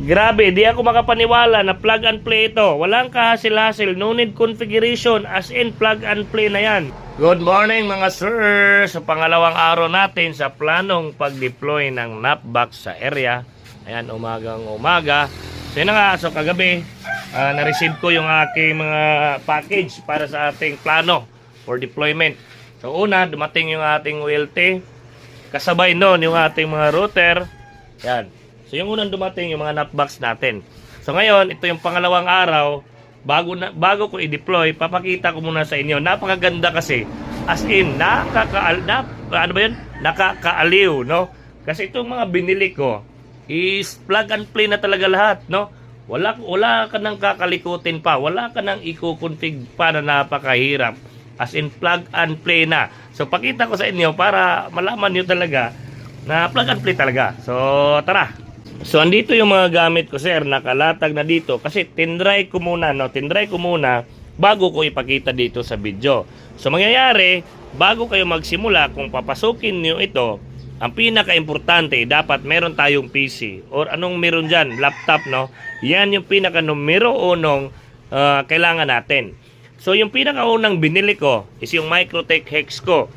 Grabe, di ako makapaniwala na plug and play ito. Walang kahasil-hasil, no need configuration, as in plug and play na yan. Good morning mga sir! Sa pangalawang araw natin sa planong pag-deploy ng NAPBOX sa area. Ayan, umagang umaga. So yun nga, so kagabi, na-receive ko yung aking mga package para sa ating plano for deployment. So una, dumating yung ating ULT. Kasabay nun yung ating mga router. Yan. So yung unang dumating yung mga NAPBOX natin. So ngayon, ito yung pangalawang araw. Bago ko i-deploy, papakita ko muna sa inyo. Napakaganda kasi. As in, nakakaaliw, no? Kasi itong mga binili ko is plug and play na talaga lahat, no? Wala ka nang kakalikutin pa. Wala ka nang i-config pa na napakahirap. As in, plug and play na. So, pakita ko sa inyo para malaman nyo talaga na plug and play talaga. So, tara! So, andito yung mga gamit ko, sir. Nakalatag na dito. Kasi, tinry ko muna, no? Tinry ko muna bago ko ipakita dito sa video. So, mangyayari, bago kayo magsimula, kung papasukin nyo ito, ang pinaka-importante, dapat meron tayong PC. Or anong meron dyan? Laptop, no? Yan yung pinaka-numero unong kailangan natin. So, yung pinaka-unang binili ko is yung Microtech Hex ko.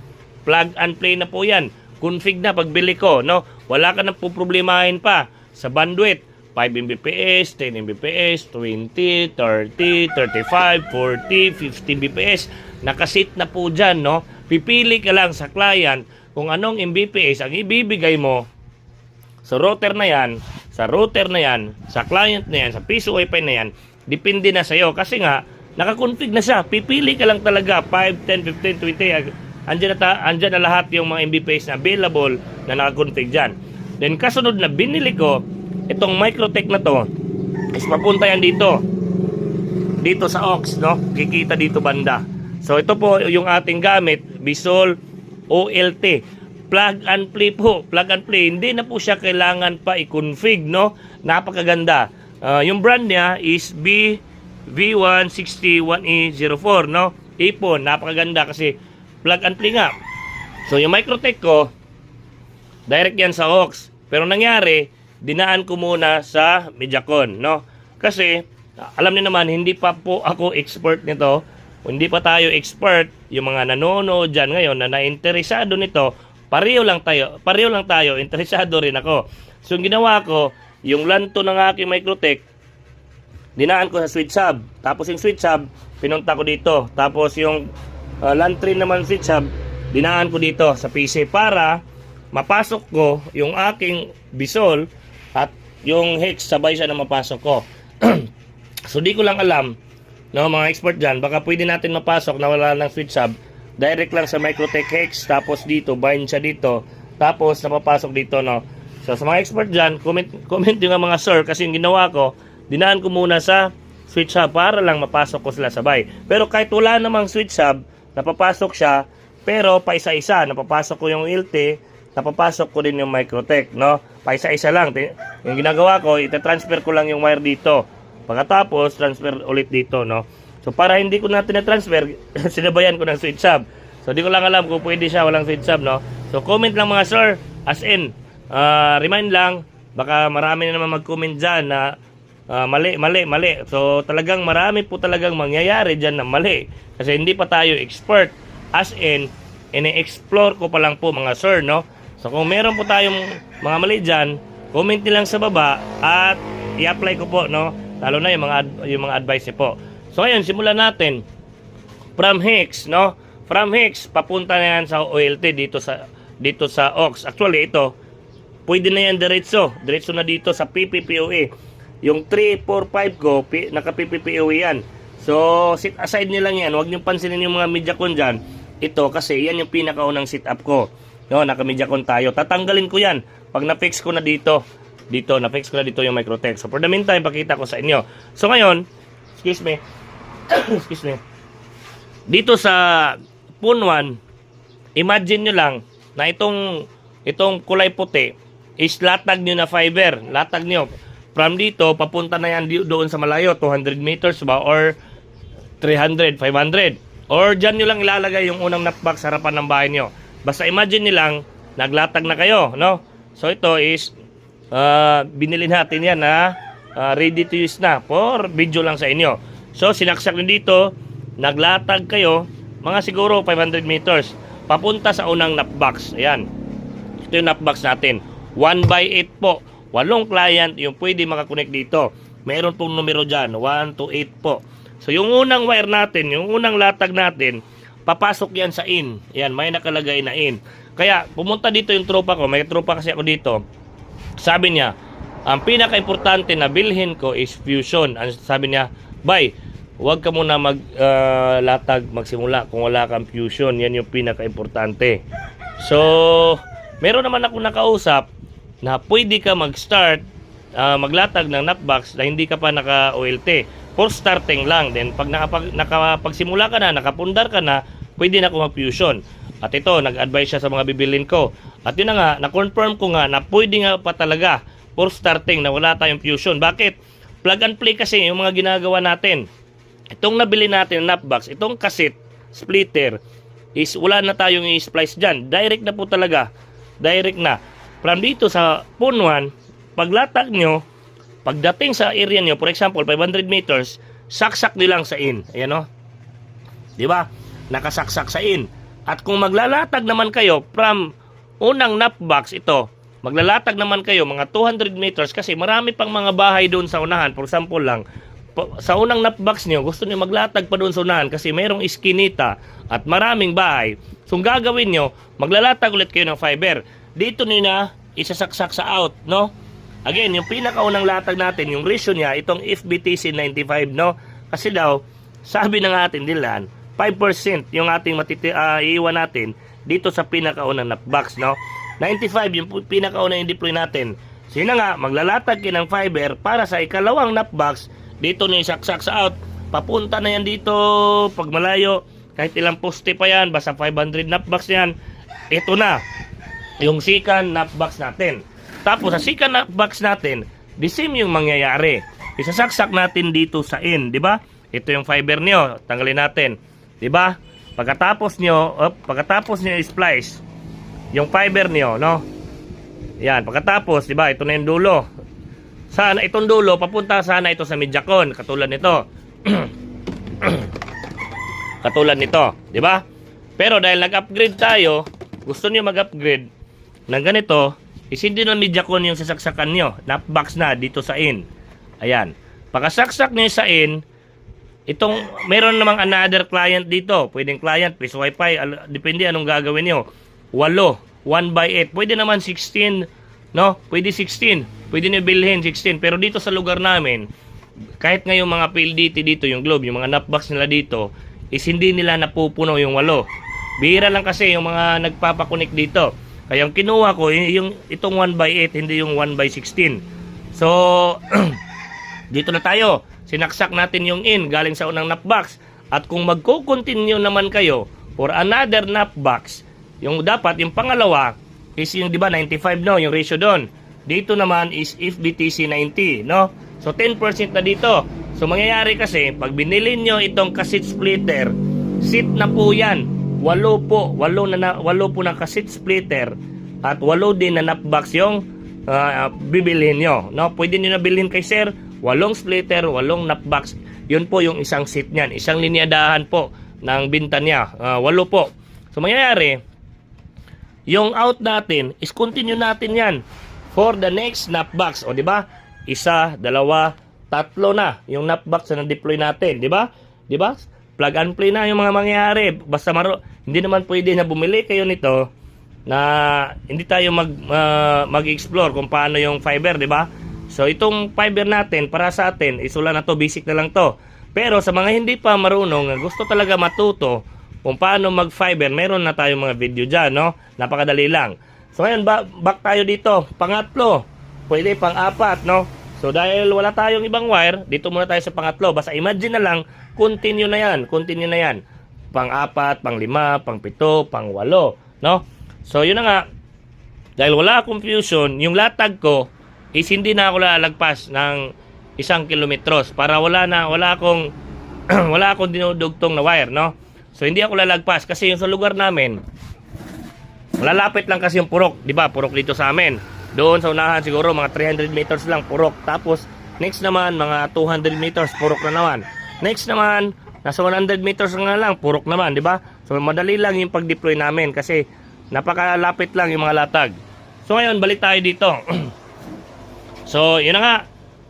Plug and play na po yan. Config na pagbili ko, no? Wala ka nang puproblemahin pa. Sa bandwidth, 5 Mbps, 10 Mbps, 20, 30, 35, 40, 50 Mbps. Nakasit na po dyan, no? Pipili ka lang sa client kung anong Mbps ang ibibigay mo sa router na yan, sa client na yan, sa piso wifi na yan. Depende na sa'yo. Kasi nga, nakakonfig na siya. Pipili ka lang talaga, 5, 10, 15, 20. Andyan na lahat yung mga Mbps na available na nakakonfig dyan. Then kasunod na binili ko itong Microtech na to is papunta yan dito sa aux, no? Kikita dito banda. So ito po yung ating gamit, Bisol OLT. Plug and play po. Plug and play. Hindi na po siya kailangan pa i-config, no? Napakaganda. Yung brand niya is V161E04, no? Ipon. Napakaganda kasi plug and play nga. So yung Microtech ko, direct yan sa aux. Pero nangyari, dinaan ko muna sa Mediacon, no? Kasi, alam niyo naman, hindi pa po ako expert nito. Hindi pa tayo expert. Yung mga nanonood dyan ngayon na nainteresado nito, pareho lang tayo, interesado rin ako. So, yung ginawa ko, yung lanto ng aking Microtech, dinaan ko sa switch hub. Tapos yung switch hub, pinunta ko dito. Tapos yung LAN train naman switch hub, dinaan ko dito sa PC para mapasok ko yung aking Bisol at yung Hex sabay siya na mapasok ko. So di ko lang alam, no, mga expert dyan, baka pwede natin mapasok na wala ng switch hub, direct lang sa Microtech Hex, tapos dito, bind siya dito, tapos napapasok dito, no. So sa mga expert dyan, comment yung mga sir, kasi yung ginawa ko, dinaan ko muna sa switch hub para lang mapasok ko sila sabay. Pero kahit wala namang switch hub, napapasok siya, pero pa isa-isa, napapasok ko yung LT, napapasok ko din yung Microtech, no? Paisa-isa lang. Yung ginagawa ko, ita-transfer ko lang yung wire dito. Pagkatapos, transfer ulit dito, no? So, para hindi ko natin na-transfer, sinabayan ko ng switch hub. So, di ko lang alam kung pwede siya walang switch hub, no? So, comment lang mga sir, as in, remind lang, baka marami na naman mag-comment dyan na mali. So, talagang marami po talagang mangyayari dyan na mali. Kasi hindi pa tayo expert. As in, ini-explore ko pa lang po mga sir, no? So kung meron po tayong mga mali dyan, comment nyo lang sa baba at i-apply ko po, no? Lalo na yung mga advice niyo po. So ngayon, simulan natin. From Hex, no? From Hex, papunta na yan sa OLT dito sa aux. Actually, ito, pwede na yan diretso na dito sa PPPoE. Yung 3, 4, 5 ko, naka-PPPoE yan. So, sit aside nyo lang yan. Huwag nyo pansinin yung mga Mediacon dyan. Ito, kasi yan yung pinakaunang setup ko. No, naka-Mediacon tayo. Tatanggalin ko yan pag na-fix ko na dito. Na-fix ko na dito yung Microtech. So, for the meantime, pakita ko sa inyo. So, ngayon, excuse me. Dito sa Pun 1, imagine nyo lang na itong kulay puti is latag nyo na fiber. Latag nyo. From dito, papunta na yan doon sa malayo. 200 meters ba? Or 300, 500. Or dyan nyo lang ilalagay yung unang NAPBOX sa harapan ng bahay nyo. Basta imagine nilang naglatag na kayo, no? So ito is binili natin yan na ready to use na for video lang sa inyo. So sinaksak nyo dito, naglatag kayo mga siguro 500 meters papunta sa unang nut box. Ayan, ito yung nut box natin, 1/8 po. 8 client yung pwede makakonect dito. Meron pong numero dyan, 1 to 8 po. So yung unang wire natin, yung unang latag natin, papasok yan sa in. Ayan, may nakalagay na in. Kaya pumunta dito yung tropa ko, may tropa kasi ako dito. Sabi niya, ang pinaka-importante na bilhin ko is fusion. Sabi niya, "Bay, huwag ka muna maglatag, magsimula kung wala kang fusion. Yan yung pinaka-importante." So, meron naman ako nakausap na pwede ka mag-start, maglatag ng nut box na hindi ka pa naka-OLT. For starting lang. Then, pag nakapagsimula ka na, nakapundar ka na, pwede na ako mag-fusion. At ito, nag-advise siya sa mga bibilin ko. At yun na nga, na-confirm ko nga na pwede nga pa talaga for starting na wala tayong fusion. Bakit? Plug and play kasi yung mga ginagawa natin. Itong nabili natin na nut box, itong cassette splitter is wala na tayong i-splice dyan. Direct na po talaga. Direct na. From dito sa phone 1, paglatag nyo, pagdating sa area nyo, for example, 500 meters, saksak nyo lang sa in. Ayan o. Diba? Nakasaksak sa in. At kung maglalatag naman kayo from unang nut box ito, maglalatag naman kayo mga 200 meters kasi marami pang mga bahay doon sa unahan. For example lang, sa unang nut box nyo, gusto nyo maglatag pa doon sa unahan kasi mayroong iskinita at maraming bahay. So, ang gagawin nyo, maglalatag ulit kayo ng fiber. Dito nyo na isasaksak sa out, no? Again, yung pinakaunang latag natin, yung ratio niya, itong FBTC 95, no? Kasi daw, sabi ng ating dilan, 5% yung ating iiwan natin dito sa pinakaunang nut box, no? 95 yung pinakaunang i-deploy natin. So yun na nga, maglalatag kayo ng fiber para sa ikalawang nut box. Dito na isaksak sa out. Papunta na yan dito pag malayo. Kahit ilang poste pa yan, basta 500 nut box yan. Ito na yung second nut box natin. Tapos sa second nut box natin, the same yung mangyayari. Isasaksak natin dito sa in, di ba? Ito yung fiber niyo, tanggalin natin. 'Di ba? Pagkatapos nyo i-splice yung fiber niyo, no? Yan, pagkatapos, 'di ba? Ito na yung dulo. Sana itong dulo papunta sana ito sa Mediacon, katulad nito. Katulad nito, 'di ba? Pero dahil nag-upgrade tayo, gusto niyo mag-upgrade ng ganito, isindi ng Mediacon yung sasaksakan niyo, nut box na dito sa in. Ayan. Pagkasaksak niyo sa in, itong, meron namang another client dito. Pwedeng client, plus wifi, depende anong gagawin nyo. 8, 1/8. Pwede naman 16, no? Pwede 16. Pwede nyo bilhin 16. Pero dito sa lugar namin, kahit ngayong mga PLDT dito, yung Globe, yung mga nut box nila dito, is hindi nila napupuno yung 8. Bihira lang kasi yung mga nagpapakunik dito. Kaya yung kinuha ko, yung itong 1/8, hindi yung 1/16. So, dito na tayo. Sinaksak natin yung in galing sa unang nut box. At kung magko-continue naman kayo for another nut box, yung dapat, yung pangalawa is yung, di ba, 95, no? Yung ratio doon. Dito naman is FBTC 90, no? So 10% na dito. So mangyayari kasi, pag binili nyo itong cassette splitter, seat na po yan. 8 po. 8 po na cassette splitter at 8 din na nut box yung bibilhin nyo, no? Pwede nyo na bilhin kay sir 8 splitter, 8 nut box. Yun po yung isang seat niyan. Isang linyadahan po ng binta niya. 8 po. So, mangyayari, yung out natin is continue natin yan for the next nut box. O, di ba? 1, 2, 3 na yung nut box na deploy natin. Di ba? Di ba? Plug and play na yung mga mangyayari. Basta hindi naman pwede na bumili kayo nito na hindi tayo mag-explore kung paano yung fiber, di ba? So, itong fiber natin, para sa atin, isula na to, basic na lang to. Pero sa mga hindi pa marunong, gusto talaga matuto kung paano mag-fiber, meron na tayong mga video dyan, no? Napakadali lang. So, ngayon, back tayo dito. Pangatlo, pwede pang-4, no? So, dahil wala tayong ibang wire, dito muna tayo sa pangatlo. Basta imagine na lang, continue na yan. Continue na yan. Pang-4, pang-5, pang-7, pang-8, no? So, yun na nga. Dahil wala akong fusion, yung latag ko, is hindi na ako lalagpas ng 1 kilometros para wala akong wala akong dinudugtong na wire, no? So hindi ako lalagpas kasi yung sa lugar namin malalapit lang kasi yung purok, di ba? Purok dito sa amin. Doon sa unahan siguro mga 300 meters lang purok. Tapos Next naman, mga 200 meters, purok na naman. Next naman, nasa 100 meters na lang, purok naman, di ba? So, madali lang yung pag-deploy namin kasi napakalapit lang yung mga latag. So, ngayon, balik tayo dito. So, yun na nga.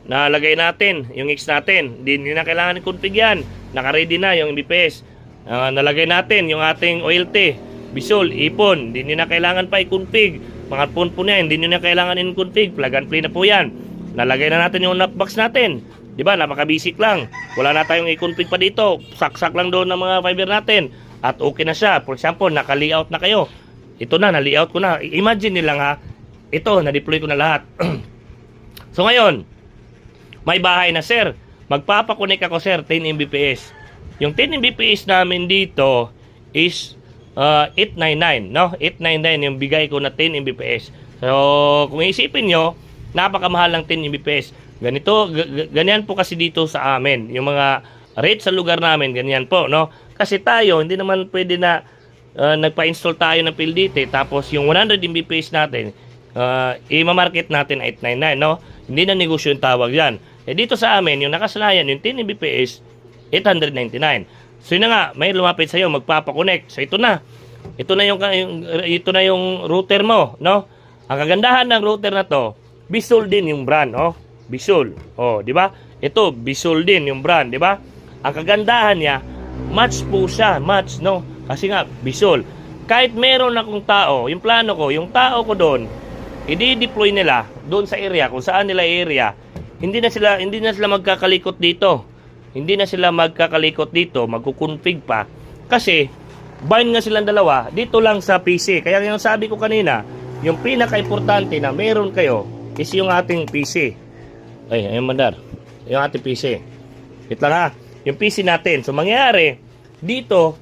Nalagay natin yung X natin. Hindi na kailangan i-config yan. Naka-ready na yung MBPS. Nalagay natin yung ating OLT, Bisol, ipon. Hindi na kailangan pa i-config. Mga phone yan, hindi na kailangan i-config. Plug and play na po yan. Nalagay na natin yung knockbox natin. Diba? Napaka-basic lang. Wala na tayong i-config pa dito. Saksak lang doon ng mga fiber natin. At okay na siya. For example, naka-layout na kayo. Ito na, na-layout ko na. Imagine nilang ha, ito, na-deploy ko na lahat. So ngayon, may bahay na sir. Magpapakonek ako sir, 10 Mbps. Yung 10 Mbps namin dito is 899, no? 899 yung bigay ko na 10 Mbps. So, kung isipin nyo, napakamahal ng 10 Mbps. Ganito, ganyan po kasi dito sa amin. Yung mga rate sa lugar namin, ganyan po, no? Kasi tayo, hindi naman pwede na nagpa-install tayo ng PLDT, tapos yung 100 Mbps natin, i-market natin 899, no? Hindi na negosyo yung tawag yan. Eh dito sa amin, yung nakasanayan, yung 10 Mbps, 899. So yun na nga, may lumapit sa'yo, magpapakonect. So ito na. Ito na yung router mo, no? Ang kagandahan ng router na to, Bisol din yung brand, oh. Bisol. Oh, di ba? Ito, Bisol din yung brand, di ba? Ang kagandahan niya, match po siya, match, no? Kasi nga, Bisol. Kahit meron akong tao, yung plano ko, yung tao ko doon, i-deploy nila doon sa area, kung saan nila area, hindi na sila magkakalikot dito. Hindi na sila magkakalikot dito, magkukonfig pa. Kasi, bind nga silang dalawa, dito lang sa PC. Kaya yung sabi ko kanina, yung pinaka-importante na meron kayo, is yung ating PC. Ay, ayun mandar. Yung ating PC. Ito lang ha, yung PC natin. So, mangyayari, dito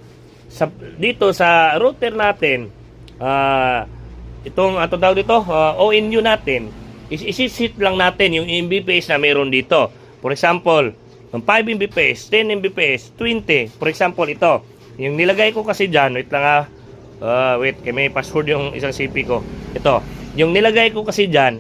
sa router natin, itong tawag dito, ONU natin, isisit lang natin yung Mbps na meron dito. For example, 5 Mbps, 10 Mbps, 20. For example, ito. Yung nilagay ko kasi dyan, wait lang wait, may password yung isang CP ko. Ito. Yung nilagay ko kasi dyan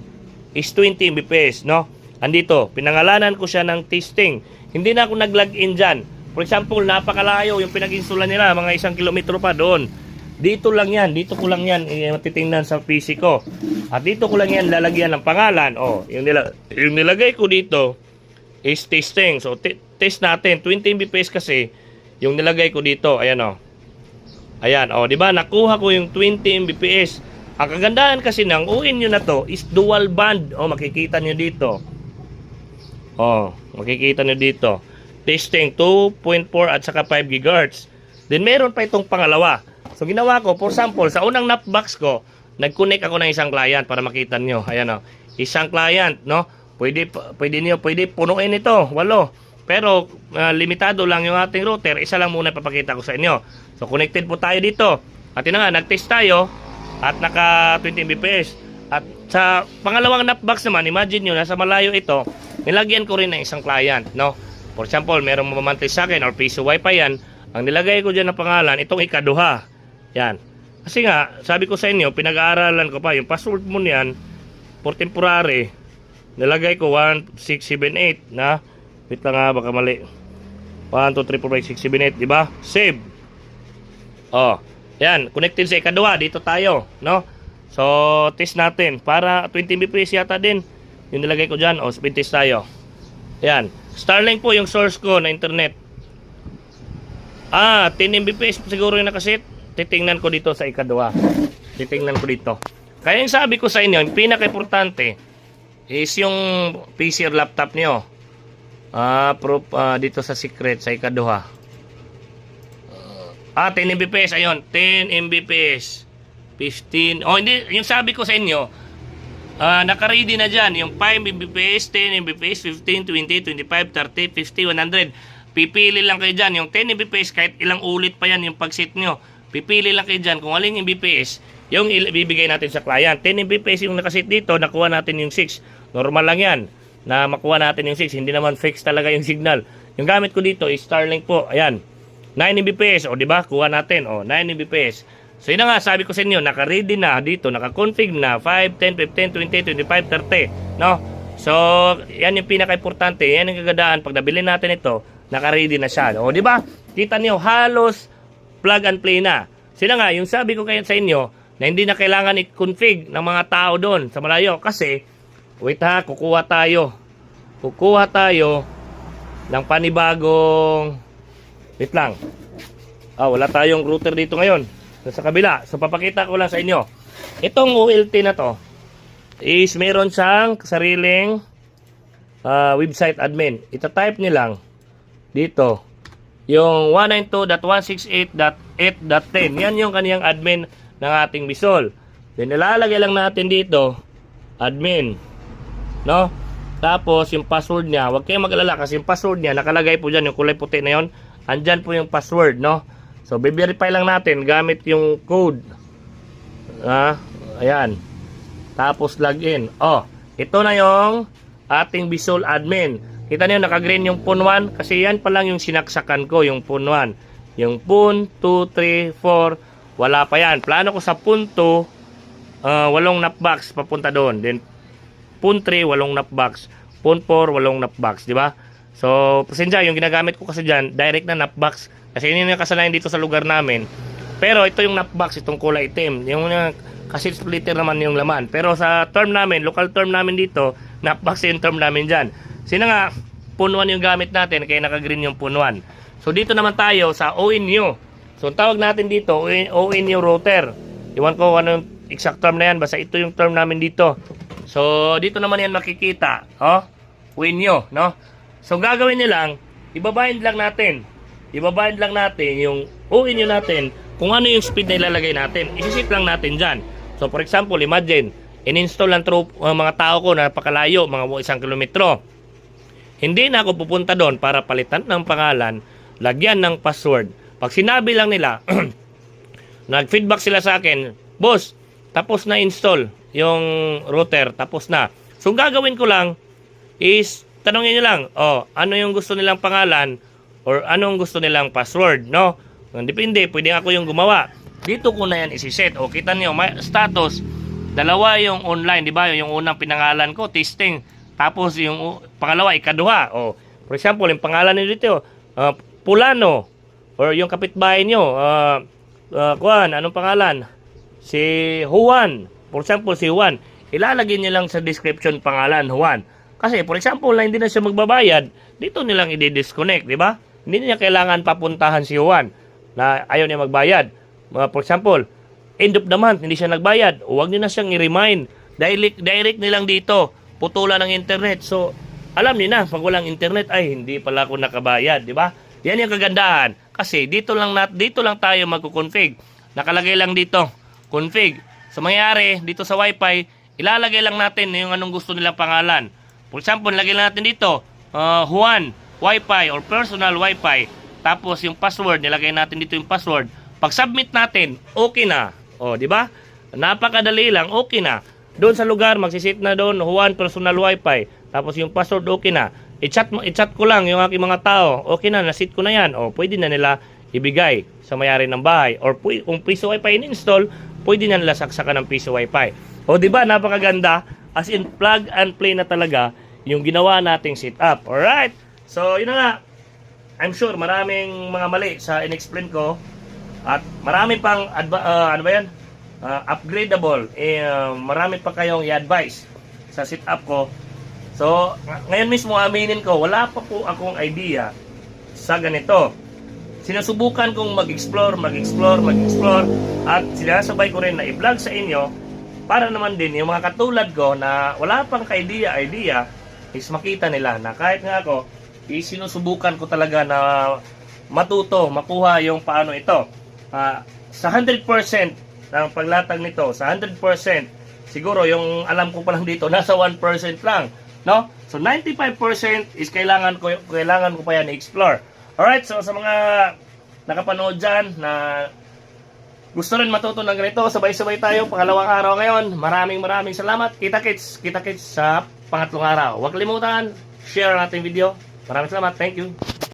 is 20 Mbps, no? Andito, pinangalanan ko siya ng testing. Hindi na ako nag-login dyan. For example, napakalayo yung pinag-installan nila, mga 1 kilometro pa doon. Dito lang yan, dito ko lang yan matitingnan sa PC ko. At dito ko lang yan lalagyan ng pangalan. Oh, yung nilagay ko dito is testing. So, test natin. 20 Mbps kasi yung nilagay ko dito. Ayan, oh. Ayan, oh, di ba? Nakuha ko yung 20 Mbps. Ang kagandahan kasi ng ONU na to is dual band. Oh, makikita nyo dito. Oh, makikita nyo dito. Testing 2.4 at saka 5 GHz. Then meron pa itong pangalawa. So ginawa ko, for example, sa unang knockbox ko, nag-connect ako ng isang client para makita nyo. Ayan o, isang client, no? Pwede punuin ito, 8. Pero limitado lang yung ating router, isa lang muna papakita ko sa inyo. So connected po tayo dito. At yun nga, nag-test tayo at naka 20 Mbps. At sa pangalawang knockbox naman, imagine nyo, nasa malayo ito, nilagyan ko rin ng isang client, no? For example, merong mamantay sa akin or piso wifi yan, ang nilagay ko dyan na pangalan, itong ikaduha. Yan. Kasi nga, sabi ko sa inyo, pinag-aaralan ko pa, yung password mo niyan, for temporary, nilagay ko 1678 na, wait lang nga, baka mali. 1, 2, 3, 4, 5, 6, 7, 8, diba? Save. Oh, yan, connected sa ikaduha, dito tayo, no? So, test natin, para 20 Mbps yata din, yung nilagay ko dyan, speed test tayo. Yan, Starlink po yung source ko na internet. 10 Mbps siguro yung nakasit. Titingnan ko dito sa ikaduha. Titingnan ko dito. Kaya yung sabi ko sa inyo, yung pinaka-importante is yung PC or laptop niyo. Dito sa secret, sa ikaduha. 10 Mbps, ayun. 10 Mbps. 15. Oh, hindi. Yung sabi ko sa inyo, naka-ready na dyan. Yung 5 Mbps, 10 Mbps, 15, 20, 25, 30, 50, 100. Pipili lang kayo dyan. Yung 10 Mbps, kahit ilang ulit pa yan yung pag-set nyo. Pipili lang kayo dyan kung aling Mbps yung ibibigay natin sa client. 10 Mbps yung nakasit dito, nakuha natin yung 6. Normal lang yan na makuha natin yung 6. Hindi naman fix talaga yung signal. Yung gamit ko dito is Starlink po. Ayan. 9 Mbps. O diba? Kuha natin. 9 Mbps. So yun na nga, sabi ko sa inyo, naka-ready na dito. Naka-config na 5, 10, 15, 20, 25, 30. No? So, yan yung pinaka-importante. Yan yung kagandaan. Pag nabili natin ito, naka-ready na siya. O, di ba? Kita niyo, halos plug and play na. Sila nga, yung sabi ko kayo sa inyo, na hindi na kailangan i-config ng mga tao doon sa malayo. Kasi, wait ha, kukuha tayo ng panibagong, wait lang. Wala tayong router dito ngayon. Sa kabila. So, papakita ko lang sa inyo. Itong OLT na to, is meron siyang sariling website admin. Ita-type nyo lang dito yung 192.168.8.10. Yan yung kaniyang admin ng ating Bisol. Then ilalagay lang natin dito admin, no? Tapos yung password niya, huwag kayong mag-alala kasi yung password niya nakalagay po dyan, yung kulay puti na yon. Andyan po yung password, no? So be-verify lang natin gamit yung code. Ayan. Tapos login. Ito na yung ating Bisol admin. Kita niyo naka-green yung PUN 1 kasi yan pa lang yung sinaksakan ko, yung PUN 1. Yung PUN 2, 3, 4, wala pa yan. Plano ko sa PUN 2, 8 knockbox papunta doon. Then PUN 3, 8 knockbox. PUN 4, 8 knockbox, di ba? So, pasensya, yung ginagamit ko kasi dyan, direct na knockbox. Kasi yun yung kasalanan dito sa lugar namin. Pero ito yung knockbox, itong kulay itim. Yung kasi splitter naman yung laman. Pero sa term namin, local term namin dito, knockbox yung term namin dyan. Sino nga, PUN 1 yung gamit natin, kaya naka-green yung PUN 1. So dito naman tayo sa ONU. So tawag natin dito, ONU router. Iwan ko ano yung exact term na yan, basta ito yung term namin dito. So dito naman yan makikita, ONU, no? So gagawin nilang, ibabind lang natin yung ONU natin kung ano yung speed na ilalagay natin. Isisip lang natin dyan. So for example, imagine, in-install lang mga tao ko na napakalayo, mga 1 kilometro. Hindi na ako pupunta doon para palitan ng pangalan, lagyan ng password. Pag sinabi lang nila, nag-feedback sila sa akin, boss, tapos na install yung router, tapos na. So gagawin ko lang is, tanongin nyo lang, ano yung gusto nilang pangalan or anong gusto nilang password, no? Depende, pwede ako yung gumawa. Dito ko na yan isiset. Kita nyo, may status, dalawa yung online, di ba? Yung unang pinangalan ko, testing. Tapos yung pangalawa, ikaduha. For example, yung pangalan nyo dito, Pulano. Or yung kapitbahay nyo, anong pangalan? Si Juan. For example, si Juan. Ilalagay nyo lang sa description pangalan, Juan. Kasi, for example, na hindi na siya magbabayad, dito nilang i-disconnect, di ba? Hindi niya kailangan papuntahan si Juan na ayaw niya magbayad. For example, end of the month, hindi siya nagbayad. Huwag niyo na siyang i-remind. Direct nilang dito, putulan ng internet. So, alam niyo na, pag walang internet, ay, hindi pala ako nakabayad, di ba? Yan yung kagandahan. Kasi, dito lang tayo magkukonfig. Nakalagay lang dito, config. So, mangyayari, dito sa wifi, ilalagay lang natin yung anong gusto nilang pangalan. For example, lagay lang natin dito, Juan, wifi or personal wifi. Tapos yung password, nilagay natin dito yung password. Pag submit natin, okay na. Di ba? Napakadali lang, okay na. Doon sa lugar, magsisit na doon, Juan personal wifi. Tapos yung password, okay na. I-chat ko lang yung aking mga tao. Okay na, nasit ko na yan. Pwede na nila ibigay sa mayari ng bahay. Or kung piso wifi in-install, pwede na nila saksakan ng piso wifi. Di ba? Napakaganda. As in, plug and play na talaga yung ginawa nating setup. Alright? So, yun na nga. I'm sure maraming mga mali sa in-explain ko at marami pang upgradable. Marami pa kayong i-advise sa setup ko. So, ngayon mismo aminin ko, wala pa po akong idea sa ganito. Sinusubukan kong mag-explore at sinasabay ko rin na i-vlog sa inyo para naman din yung mga katulad ko na wala pang ka-idea is makita nila na kahit nga ako sinusubukan ko talaga na makuha yung paano ito. Sa 100% ng paglatag nito, sa 100%, siguro yung alam ko pa lang dito, nasa 1% lang. No? So 95% is kailangan ko pa yan i-explore. Alright, so sa mga nakapanood dyan na gusto rin matuto ng ganito, sabay-sabay tayo, pangalawang araw ngayon. Maraming salamat. Kita-kits sa pangatlong araw. Huwag kalimutan, share natin video. Maraming salamat. Thank you.